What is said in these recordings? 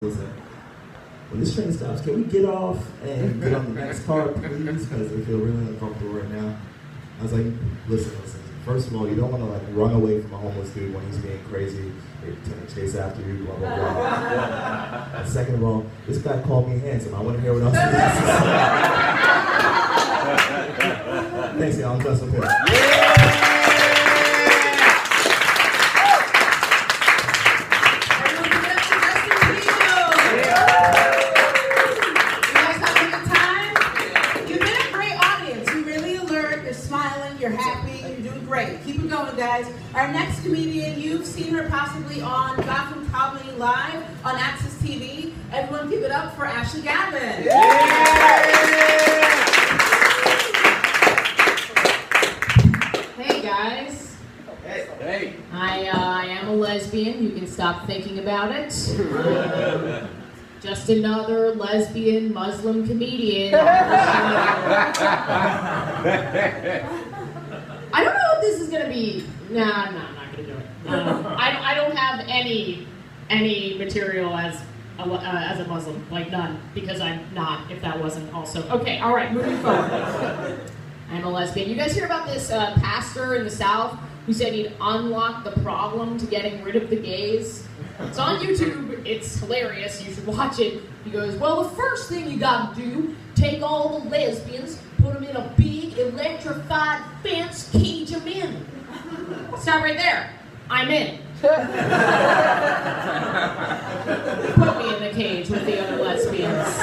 Listen, when this train stops, can we get off and get on the next car, please? Because I feel really uncomfortable right now. I was like, listen. First of all, you don't want to run away from a homeless dude when he's being crazy. They tend to chase after you, blah, blah, blah. And second of all, this guy called me handsome. I want to hear what else he has to say. Thanks, y'all. I'm Justin Pitt. Keep it going, guys. Our next comedian, you've seen her possibly on Gotham Comedy Live on Access TV. Everyone give it up for Ashley Gavin. Yeah! Hey, guys. Hey. I am a lesbian. You can stop thinking about it. Just another lesbian Muslim comedian. I don't know if this is gonna be. No, I'm not gonna do it. I don't have any material as a Muslim, like none, because I'm not. If that wasn't also okay. All right, moving forward. I'm a lesbian. You guys hear about this pastor in the South who said he'd unlock the problem to getting rid of the gays? It's on YouTube. It's hilarious. You should watch it. He goes, well, the first thing you gotta do, take all the lesbians, put them in a big electrified fence, cage them in. Stop right there. I'm in. Put me in the cage with the other lesbians.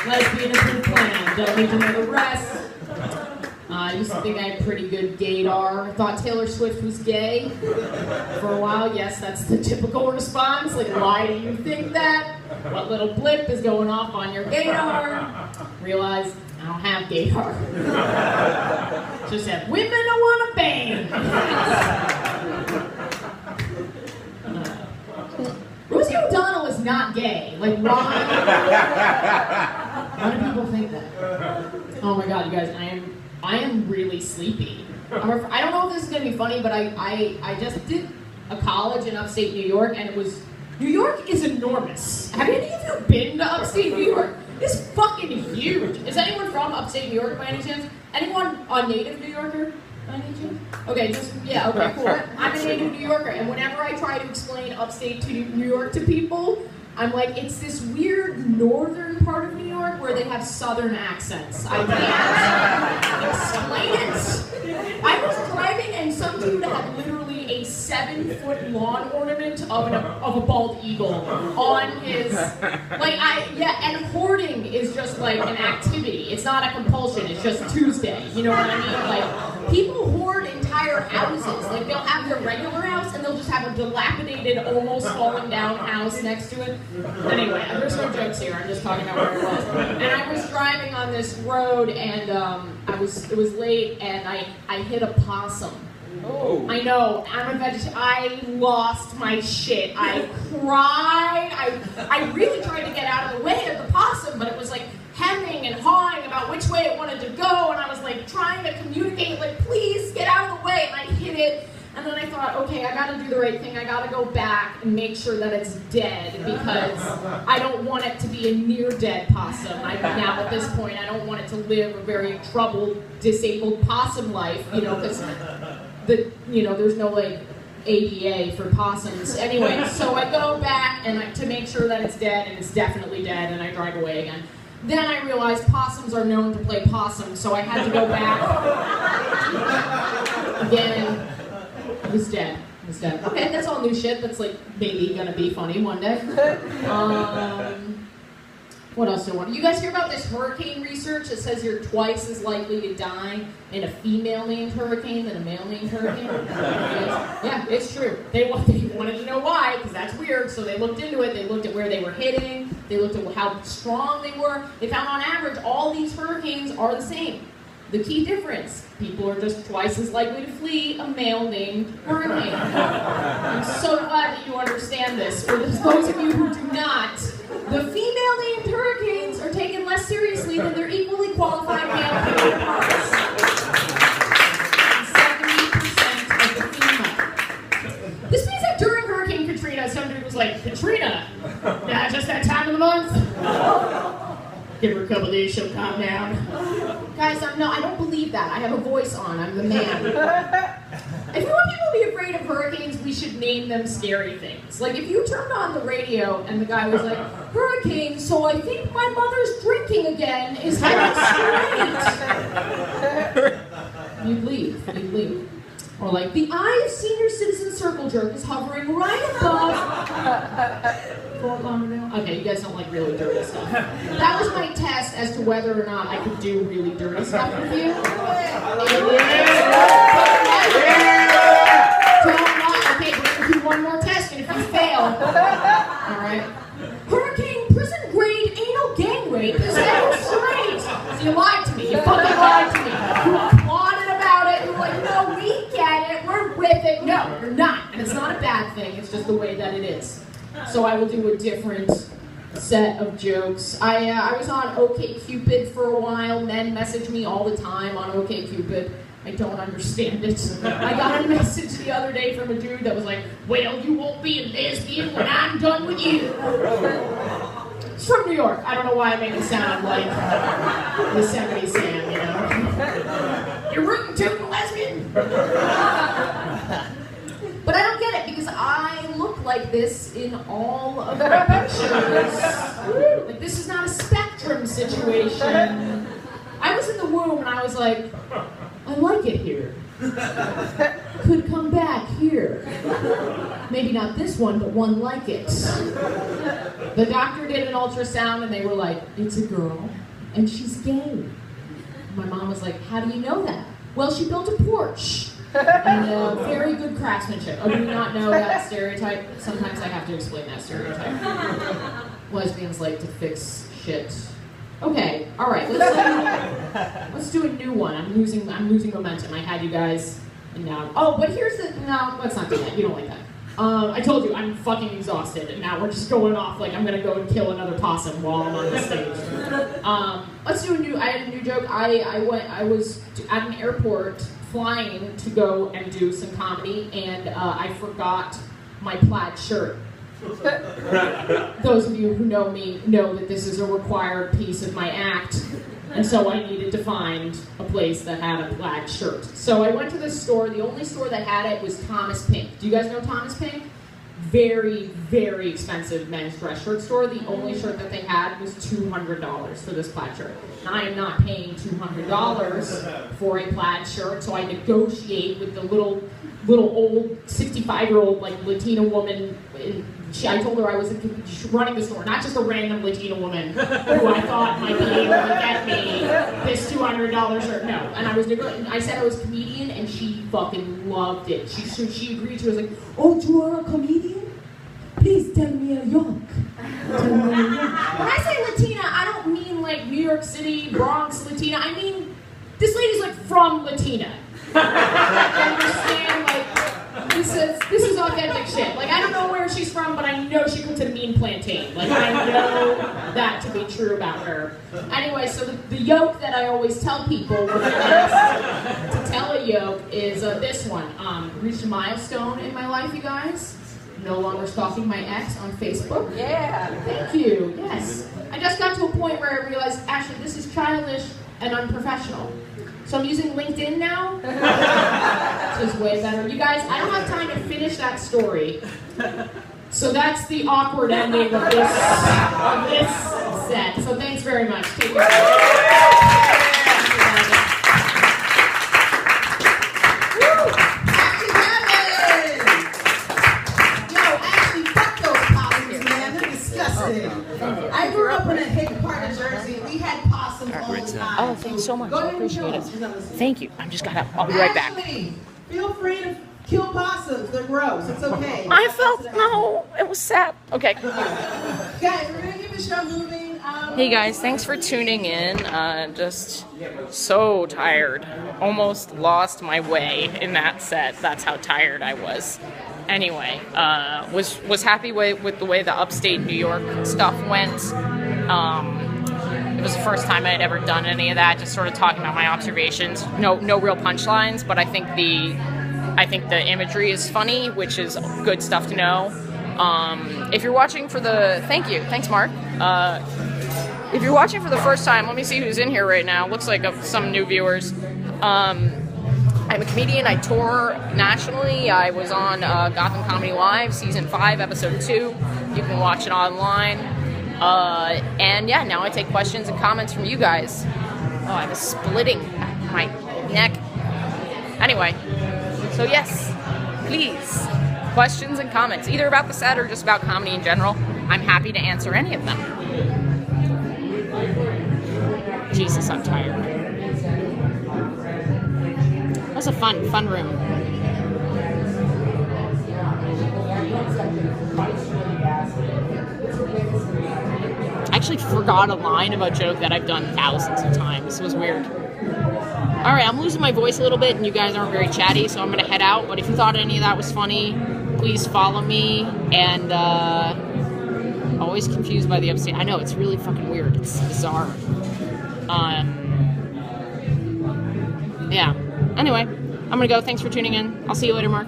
Lesbian has been planned. Don't need to know the rest. I used to think I had pretty good gaydar. I thought Taylor Swift was gay for a while. Yes, that's the typical response. Like, why do you think that? What little blip is going off on your gaydar? Realize I don't have gaydar. Just have women I want to bang. Rosie O'Donnell is not gay. Like, why do people think that? Oh my God, you guys, I am really sleepy. I don't know if this is going to be funny, but I just did a college in upstate New York, and New York is enormous. Have any of you been to upstate New York? It's fucking huge. Is anyone from upstate New York by any chance? Anyone a native New Yorker by any chance? Okay, okay, cool. I'm a native New Yorker, and whenever I try to explain upstate to New York to people, I'm like, it's this weird northern part of New York where they have southern accents. I can't explain it. I was driving and some dude had literally a 7-foot lawn ornament of a bald eagle on his, and hoarding is just like an activity. It's not a compulsion, it's just Tuesday, you know what I mean? Like, people hoard entire houses. Like, they'll have their regular house and they'll just have a dilapidated, almost falling down house next to it. Anyway, there's no jokes here. I'm just talking about where it was. And I was driving on this road, and it was late, and I hit a possum. Oh. I know. I'm a vegetarian. I lost my shit. I cried. I really tried to get out of the way of the possum, but it was like hemming and hawing about which way it wanted to go, and I was like trying to communicate, like, please get out of the way, and I hit it. And then I thought, okay, I gotta do the right thing. I gotta go back and make sure that it's dead because I don't want it to be a near-dead possum. Now at this point, I don't want it to live a very troubled, disabled possum life, because there's no ADA for possums. Anyway, so I go back and to make sure that it's dead, and it's definitely dead, and I drive away again. Then I realized possums are known to play possum, so I had to go back again. It was dead. Okay, that's all new shit. That's maybe gonna be funny one day. What else do I want? You guys hear about this hurricane research that says you're twice as likely to die in a female named hurricane than a male named hurricane? Yeah, it's true. They wanted to know why, because that's weird, so they looked into it. They looked at where they were hitting. They looked at how strong they were. They found on average all these hurricanes are the same. The key difference, people are just twice as likely to flee a male named hurricane. I'm so glad that you understand this. For those of you who do not, the female named hurricanes are taken less seriously than their equally qualified male counterparts. 70% of the female. This means that during Hurricane Katrina, some dude was It's like, Katrina, yeah, just that time of the month. Give her a couple of days, she'll calm down. Guys, I don't believe that. I have a voice on. I'm the man. If you want people to be afraid of hurricanes, we should name them scary things. Like, if you turned on the radio and the guy was like, hurricane, so I think my mother's drinking again is getting straight. You'd leave. Or like, the eye of senior citizen circle jerk is hovering right above Fort Lauderdale. Okay, you guys don't like really dirty stuff. That was my test as to whether or not I could do really dirty stuff with you. Okay, we're gonna do one more test, and if you fail, all right. Hurricane prison grade anal gang rape is getting straight. So you lied to me. You fucking lied to me. You applauded about it. You're like, no, we get it. We're with it. No, you're not. And it's not a bad thing. It's just the way that it is. So I will do a different set of jokes. I was on OkCupid for a while. Men message me all the time on OkCupid. I don't understand it. I got a message the other day from a dude that was like, well, you won't be a lesbian when I'm done with you. It's from New York. I don't know why I make it sound like Yosemite Sam, you know? You're rooting to a lesbian? But I don't get it because I look like this in all of my pictures. Like, this is not a spectrum situation. I was in the womb and I was like, I like it here. Could come back here. Maybe not this one, but one like it. The doctor did an ultrasound and they were like, it's a girl and she's gay. My mom was like, how do you know that? Well, she built a porch. And very good craftsmanship. Oh, do you not know that stereotype? Sometimes I have to explain that stereotype. Lesbians like to fix shit. Okay, all right. Let's do a new one. I'm losing momentum. I had you guys, and now. Oh, but here's the. No, let's not do that. You don't like that. I told you I'm fucking exhausted, and now we're just going off like I'm gonna go and kill another possum while I'm on the stage. Let's do a new. I had a new joke. I was at an airport flying to go and do some comedy, and I forgot my plaid shirt. Those of you who know me know that this is a required piece of my act, and so I needed to find a place that had a plaid shirt. So I went to this store. The only store that had it was Thomas Pink. Do you guys know Thomas Pink? Very, very expensive men's dress shirt store. The only shirt that they had was $200 for this plaid shirt. And I am not paying $200 for a plaid shirt, so I negotiate with the little old 65-year-old like Latina woman. I told her I was running the store, not just a random Latina woman who I thought might be able to get me this $200 shirt. No, and I said I was a comedian, and she fucking loved it. She agreed. She was like, "Oh, you are a comedian? Please tell me a joke." When I say Latina, I don't mean like New York City, Bronx Latina. I mean this lady's like from Latina. I understand, like. This is authentic shit. Like, I don't know where she's from, but I know she cooks a mean plantain. Like, I know that to be true about her. Anyway, so the yoke that I always tell people when they're asked to tell a yoke is this one. Reached a milestone in my life, you guys. No longer stalking my ex on Facebook. Yeah. Thank you. Yes. I just got to a point where I realized, actually, this is childish and unprofessional. So I'm using LinkedIn now. Which is way better. You guys, I don't have time to finish that story. So that's the awkward ending of this set. So thanks very much. Take care. I grew up in a hick part of Jersey. We had possums all the time. Oh, thanks so much. I appreciate it. Thank you. I'll be right back. Feel free to kill possums. They're gross. It's okay. It was sad. Okay. Guys, we're going to keep the show moving. Hey guys, thanks for tuning in. Just so tired. Almost lost my way in that set. That's how tired I was. Anyway, was happy with the way the upstate New York stuff went. It was the first time I had ever done any of that, just sort of talking about my observations. No real punchlines, but I think the imagery is funny, which is good stuff to know. If you're watching for the, thanks Mark. If you're watching for the first time, let me see who's in here right now. Looks like some new viewers. I'm a comedian. I tour nationally. I was on Gotham Comedy Live, Season 5, Episode 2. You can watch it online. And yeah, now I take questions and comments from you guys. Oh, I have a splitting at my neck. Anyway, so yes, please, questions and comments, either about the set or just about comedy in general. I'm happy to answer any of them. Jesus, I'm tired. That was a fun room. I actually forgot a line of a joke that I've done thousands of times. It was weird. Alright, I'm losing my voice a little bit and you guys aren't very chatty, so I'm gonna head out. But if you thought any of that was funny, please follow me. And always confused by the upstate. I know, it's really fucking weird. It's bizarre. Yeah. Anyway, I'm gonna go. Thanks for tuning in. I'll see you later, Mark.